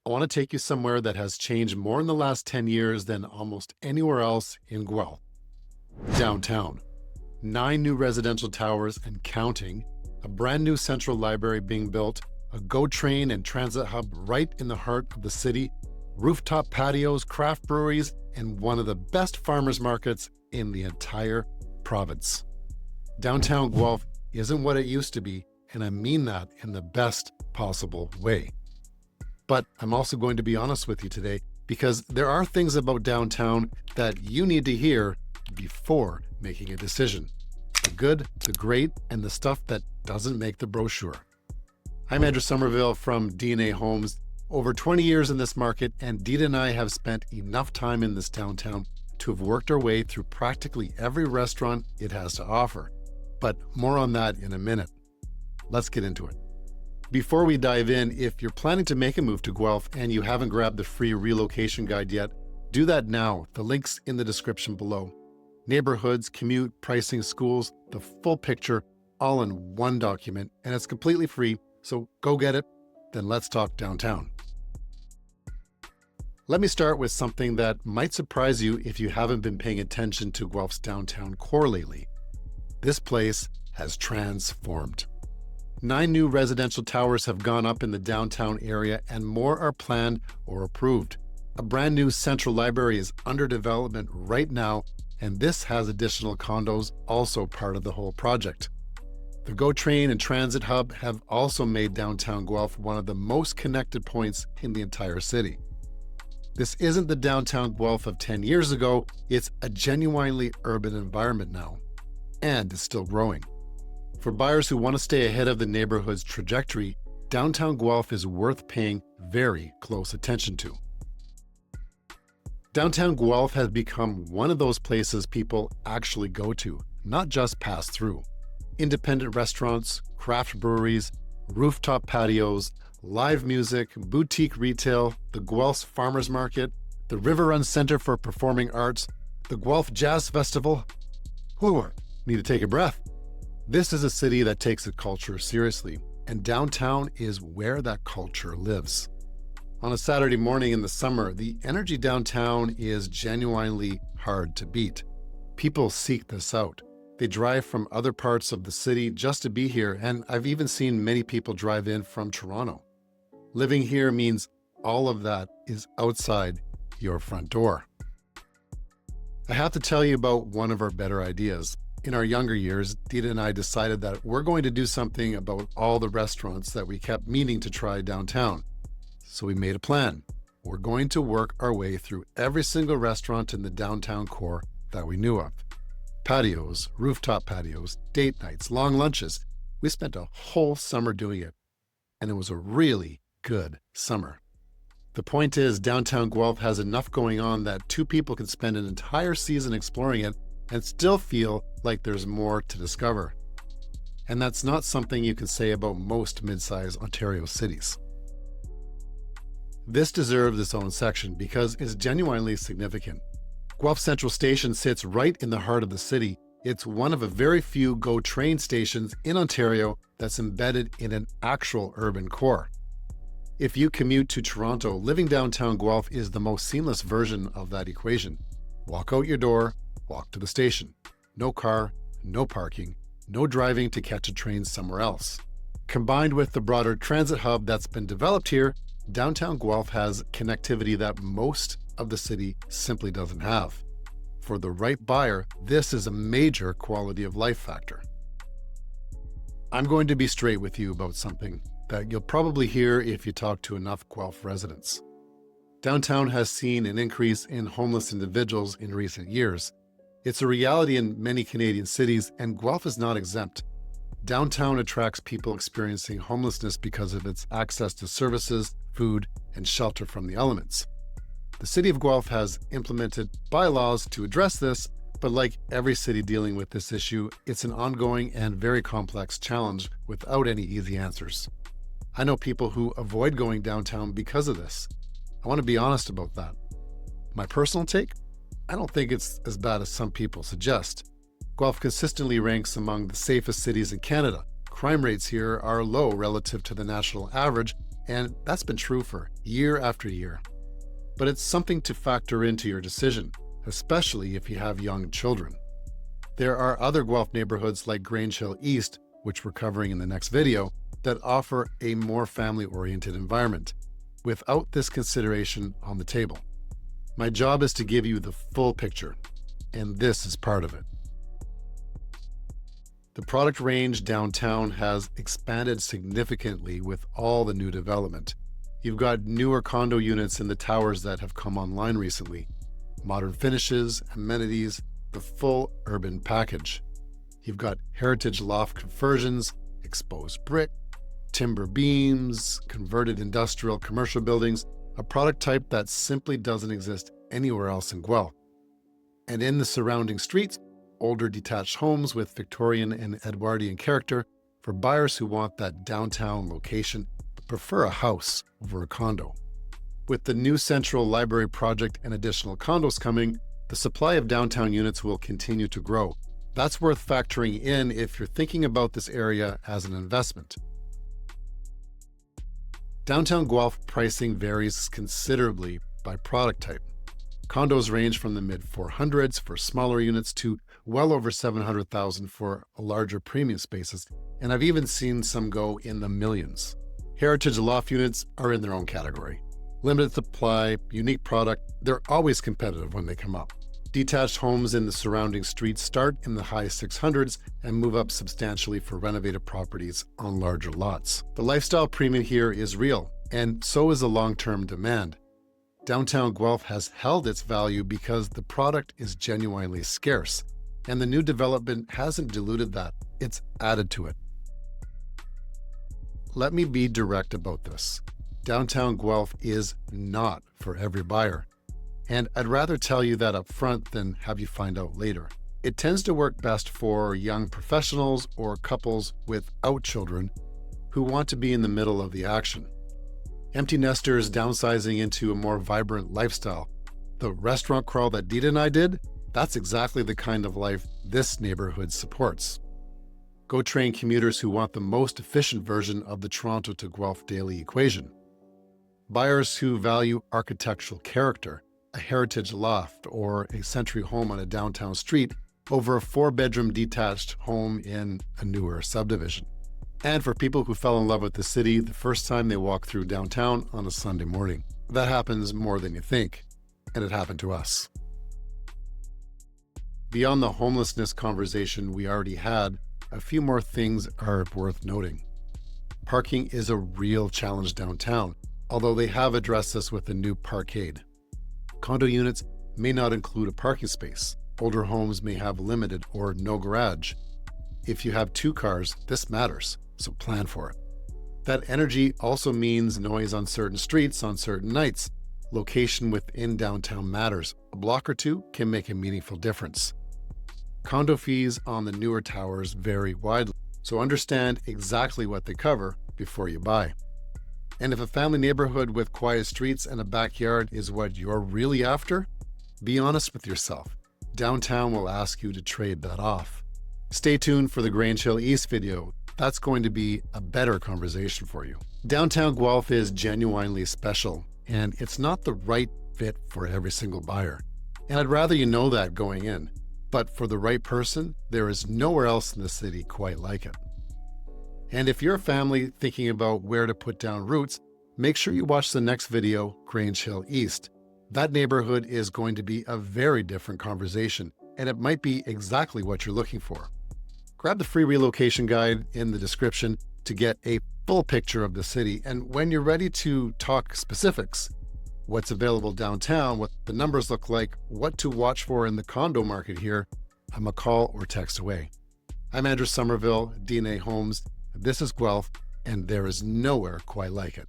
I want to take you somewhere that has changed more in the last 10 years than almost anywhere else in Guelph. Downtown. 9 new residential towers and counting, a brand new central library being built, a GO train and transit hub right in the heart of the city, rooftop patios, craft breweries, and one of the best farmers markets in the entire province. Downtown Guelph isn't what it used to be, and I mean that in the best possible way. But I'm also going to be honest with you today, because there are things about downtown that you need to hear before making a decision. The good, the great, and the stuff that doesn't make the brochure. I'm Andrew Somerville from D&A Homes. Over 20 years in this market, and Dita and I have spent enough time in this downtown to have worked our way through practically every restaurant it has to offer. But more on that in a minute. Let's get into it. Before we dive in, if you're planning to make a move to Guelph and you haven't grabbed the free relocation guide yet, do that now. The link's in the description below. Neighborhoods, commute, pricing, schools, the full picture, all in one document, and it's completely free, so go get it. Then let's talk downtown. Let me start with something that might surprise you if you haven't been paying attention to Guelph's downtown core lately. This place has transformed. 9 new residential towers have gone up in the downtown area, and more are planned or approved. A brand new central library is under development right now, and this has additional condos also part of the whole project. The GO train and transit hub have also made downtown Guelph one of the most connected points in the entire city. This isn't the downtown Guelph of 10 years ago, it's a genuinely urban environment now, and it's still growing. For buyers who want to stay ahead of the neighborhood's trajectory, downtown Guelph is worth paying very close attention to. Downtown Guelph has become one of those places people actually go to, not just pass through. Independent restaurants, craft breweries, rooftop patios, live music, boutique retail, the Guelph's Farmers Market, the River Run Center for Performing Arts, the Guelph Jazz Festival. Whew, need to take a breath. This is a city that takes its culture seriously, and downtown is where that culture lives. On a Saturday morning in the summer, the energy downtown is genuinely hard to beat. People seek this out. They drive from other parts of the city just to be here, and I've even seen many people drive in from Toronto. Living here means all of that is outside your front door. I have to tell you about one of our better ideas. In our younger years, Dita and I decided that we're going to do something about all the restaurants that we kept meaning to try downtown. So we made a plan. We're going to work our way through every single restaurant in the downtown core that we knew of. Patios, rooftop patios, date nights, long lunches. We spent a whole summer doing it, and it was a really good summer. The point is, downtown Guelph has enough going on that 2 people can spend an entire season exploring it and still feel like there's more to discover. And that's not something you can say about most mid-sized Ontario cities. This deserves its own section because it's genuinely significant. Guelph Central Station sits right in the heart of the city. It's one of a very few GO train stations in Ontario that's embedded in an actual urban core. If you commute to Toronto, living downtown Guelph is the most seamless version of that equation. Walk out your door, walk to the station. No car, no parking, no driving to catch a train somewhere else. Combined with the broader transit hub that's been developed here, downtown Guelph has connectivity that most of the city simply doesn't have. For the right buyer, this is a major quality of life factor. I'm going to be straight with you about something that you'll probably hear if you talk to enough Guelph residents. Downtown has seen an increase in homeless individuals in recent years. It's a reality in many Canadian cities, and Guelph is not exempt. Downtown attracts people experiencing homelessness because of its access to services, food, and shelter from the elements. The City of Guelph has implemented bylaws to address this, but like every city dealing with this issue, it's an ongoing and very complex challenge without any easy answers. I know people who avoid going downtown because of this. I want to be honest about that. My personal take? I don't think it's as bad as some people suggest. Guelph consistently ranks among the safest cities in Canada. Crime rates here are low relative to the national average, and that's been true for year after year. But it's something to factor into your decision, especially if you have young children. There are other Guelph neighborhoods like Grange Hill East, which we're covering in the next video, that offer a more family-oriented environment, without this consideration on the table. My job is to give you the full picture, and this is part of it. The product range downtown has expanded significantly with all the new development. You've got newer condo units in the towers that have come online recently, modern finishes, amenities, the full urban package. You've got heritage loft conversions, exposed brick, timber beams, converted industrial commercial buildings, a product type that simply doesn't exist anywhere else in Guelph. And in the surrounding streets, older detached homes with Victorian and Edwardian character for buyers who want that downtown location but prefer a house over a condo. With the new central library project and additional condos coming, the supply of downtown units will continue to grow. That's worth factoring in if you're thinking about this area as an investment. Downtown Guelph pricing varies considerably by product type. Condos range from the mid-400s for smaller units to well over $700,000 for larger premium spaces, and I've even seen some go in the millions. Heritage loft units are in their own category. Limited supply, unique product, they're always competitive when they come up. Detached homes in the surrounding streets start in the high 600s and move up substantially for renovated properties on larger lots. The lifestyle premium here is real, and so is the long-term demand. Downtown Guelph has held its value because the product is genuinely scarce, and the new development hasn't diluted that, it's added to it. Let me be direct about this. Downtown Guelph is not for every buyer. And I'd rather tell you that up front than have you find out later. It tends to work best for young professionals or couples without children who want to be in the middle of the action. Empty nesters downsizing into a more vibrant lifestyle. The restaurant crawl that Dita and I did, that's exactly the kind of life this neighborhood supports. Go train commuters who want the most efficient version of the Toronto to Guelph daily equation. Buyers who value architectural character, a heritage loft or a century home on a downtown street over a 4-bedroom detached home in a newer subdivision. And for people who fell in love with the city the first time they walked through downtown on a Sunday morning. That happens more than you think, and it happened to us. Beyond the homelessness conversation we already had, a few more things are worth noting. Parking is a real challenge downtown, although they have addressed this with a new parkade. Condo units may not include a parking space. Older homes may have limited or no garage. If you have 2 cars, this matters, so plan for it. That energy also means noise on certain streets on certain nights. Location within downtown matters. A block or 2 can make a meaningful difference. Condo fees on the newer towers vary widely, so understand exactly what they cover before you buy. And if a family neighborhood with quiet streets and a backyard is what you're really after, be honest with yourself. Downtown will ask you to trade that off. Stay tuned for the Grange Hill East video. That's going to be a better conversation for you. Downtown Guelph is genuinely special, and it's not the right fit for every single buyer. And I'd rather you know that going in. But for the right person, there is nowhere else in the city quite like it. And if you're a family thinking about where to put down roots, make sure you watch the next video, Grange Hill East. That neighborhood is going to be a very different conversation, and it might be exactly what you're looking for. Grab the free relocation guide in the description to get a full picture of the city, and when you're ready to talk specifics, what's available downtown, what the numbers look like, what to watch for in the condo market here, I'm a call or text away. I'm Andrew Somerville, DNA Homes. This is Guelph, and there is nowhere quite like it.